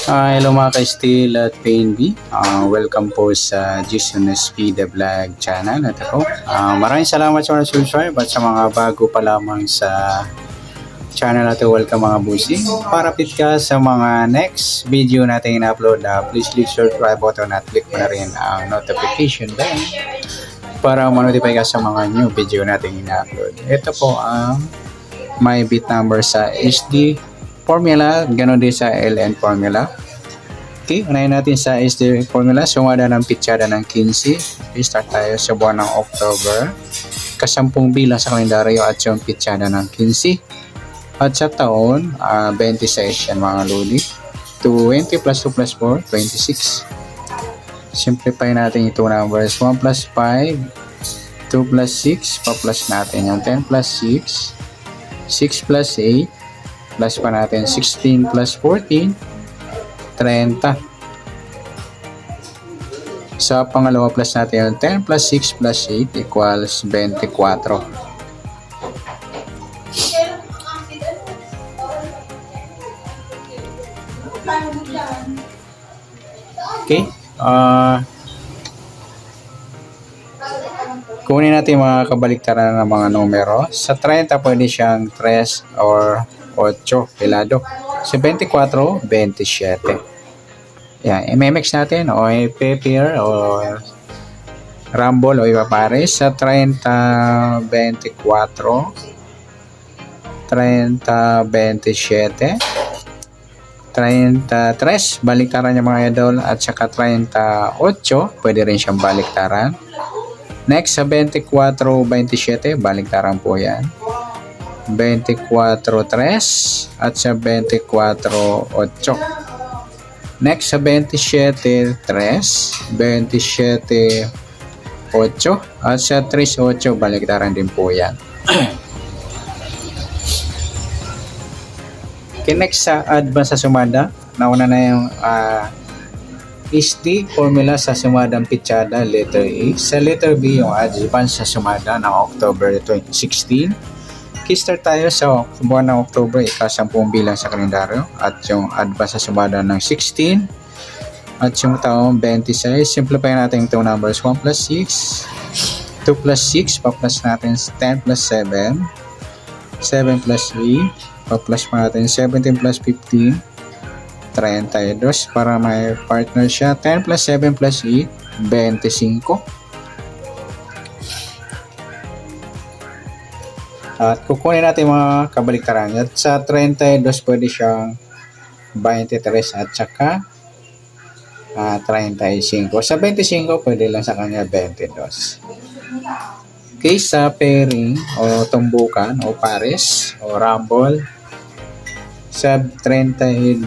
Hello mga ka-Steel at PNB. Welcome po sa Jason SP The Vlog channel. Ito po. Maraming salamat sa mga subscribe at sa mga bago pa lamang sa channel natin. Welcome mga busi. Para update ka sa mga next video natin in-upload, please click subscribe button at click mo na rin ang notification bell para ma-notify ka sa mga new video natin in-upload. Ito po ang my bit number sa SD formula, ganoon din sa LN formula. Okay, unahin natin sa SD formula, sumada ng pitsada ng 15. Okay, start tayo sa buwan ng October. Kasampung bilang sa kalendaryo at yung pitsada ng 15. At sa taon, 26 yan mga lodi. 20 plus 2 plus 4, 26. Simplify natin ito numbers. 1 plus 5, 2 plus 6, pa-plus natin yung 10 plus 6, 6 plus 8, plus pa natin 16 plus 14, 30. Sa pangalawa plus natin yung 10 plus 6 plus 8 equals 24. Okay. Kunin natin mga kabaliktaran ng mga numero. Sa 30 pwede siyang 3 or 8 hilado. Sa 24, 27. Yan, i-mix natin o i-pair o rumble o ipapares. Sa 30, 24, 30, 27, 33, baliktaran niya mga idol, at saka 38, pwede rin siyang baliktaran. Next, sa 24, 27, baliktaran po yan. 24, 3 at sa 24, 8. Next, sa 27, 3, 27, 8 at sa 3, 8, baliktaran din po yan. Okay, next sa advance sa sumada, nauna na yung SD formula sa sumadang pitsada, letter A. Sa letter B, yung advance sa sumada ng October 2016. Start tayo sa buwan ng October, ika-10 bilang sa kalendaryo, at yung advance sa sumada ng 16 at yung taong 26. Simplify natin itong numbers. 1 plus 6, 2 plus 6, pa-plus natin 10 plus 7, 7 plus 3, pa-plus pa natin 17 plus 15, 32 para may partner siya. 10 plus 7 plus 8, 25. At kukunin natin mga kabaliktaran. At sa 32 pwede siyang 23 at saka 35. Sa 25 pwede lang sa kanya 22. Okay, sa pairing o tumbukan o pares o rumble, sa 32, 25,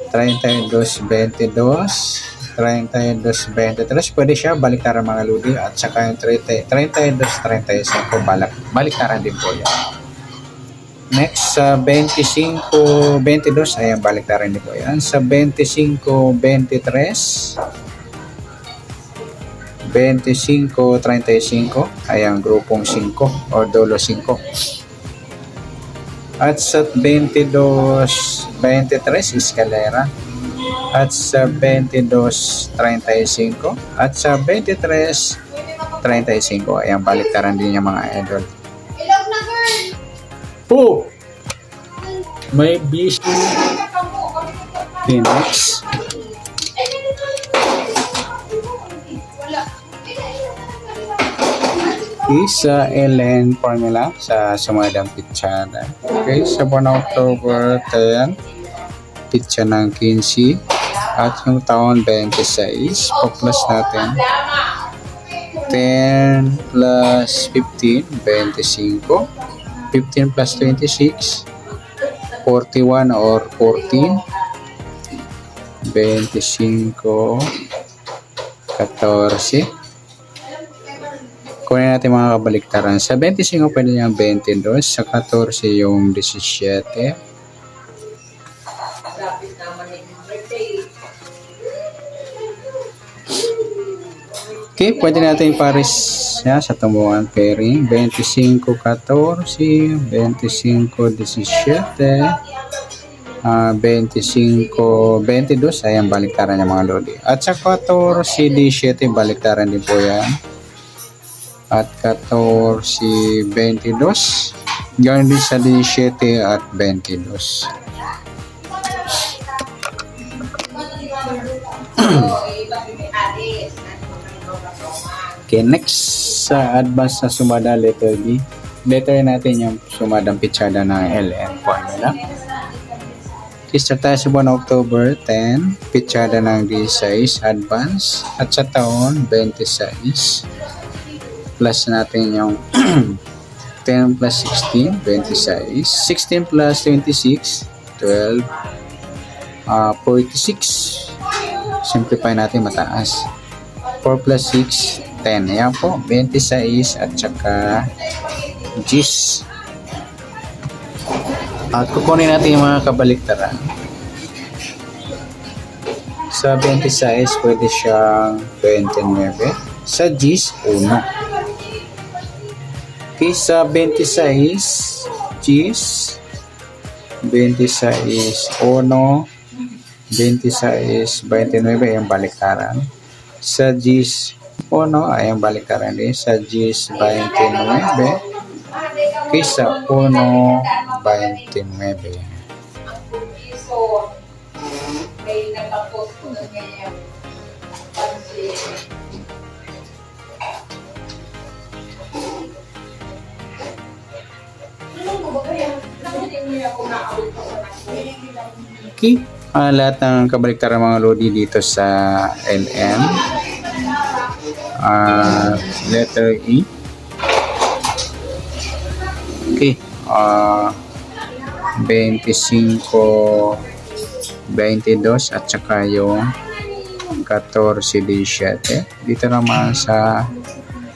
32, 22, 32, 23, pwede siya baliktaran mga ludi, at saka yung 32, 35, baliktaran din po yan. Next, sa 25, 22, ayan, baliktaran din po yan. Sa 25, 23, 25, 35, ayan, grupong 5 o dolo 5. At sa 22, 23, eskalera. At sa 22, 35 at sa 23, 35. Ayan, baliktaran din yung mga idol. Po! May busy. Next. Okay, sa LN formula sa sumadang pitsada. Okay, sa buwan ng October 10, pitsa ng 15 at yung taon 26, pa-plus natin 10 plus 15, 25, 15 plus 26, 41 or 14, 25, 14. Kunin natin mga kabaliktaran. Sa 25 pwede niyang 22, sa 14 yung 17, Okay, pwede natin ipares sa tumbuhan pairing. 25-14, 25-17, 25-22, ayan, baliktaran niya mga lodi. At sa 14-17, baliktaran din po yan. At 14-22, ganoon din sa 17 at 22. Okay, next sa advance na sumada, letter D. Letter natin yung sumadang pitsada ng LN formula. Start tayo sa buwan October 10, pitsada ng D6 advance. At sa taon, 26. Plus natin yung 10 plus 16, 26. 16 plus 26, 12. 46. Simplify natin mataas. 4 plus 6, 10. Ayan po, 26 at saka 10. At kukunin natin yung mga kabaliktaran. Sa 26, pwede siyang 29. Sa 10, 1. Okay, sa 26, 10. 26, 1. 26, 29, yung baliktaran. Sa 10, 1, ay yung baliktaran din. Sa 10, 29. Okay, sa 1, 29. Okay, lahat ng kabaliktaran mga lodi dito sa LM. Letter E. Okay, 25, 22 at saka yung 14, 17. Dito naman sa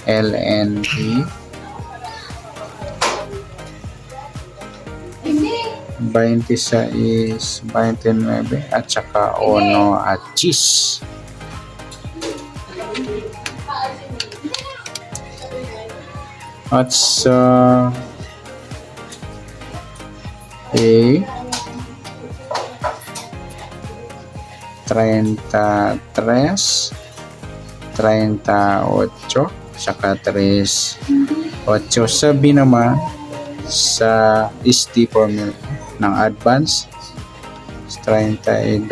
LNE. 26, 29 at saka 1 at 10. At sa A, 33, 38, saka 3, 8. Sa B naman, sa ST formula ng advance, 32,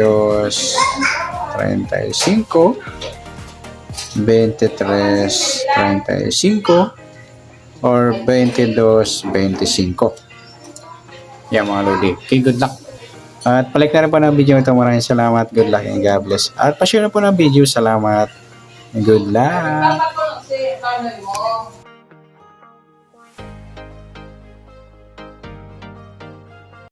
35, 23, 35, or 22, 25. Yan mga lodi. Okay, good luck. At palike na rin po ng video ito. Maraming salamat. Good luck and God bless. At pa-share na po ng video. Salamat. And good luck.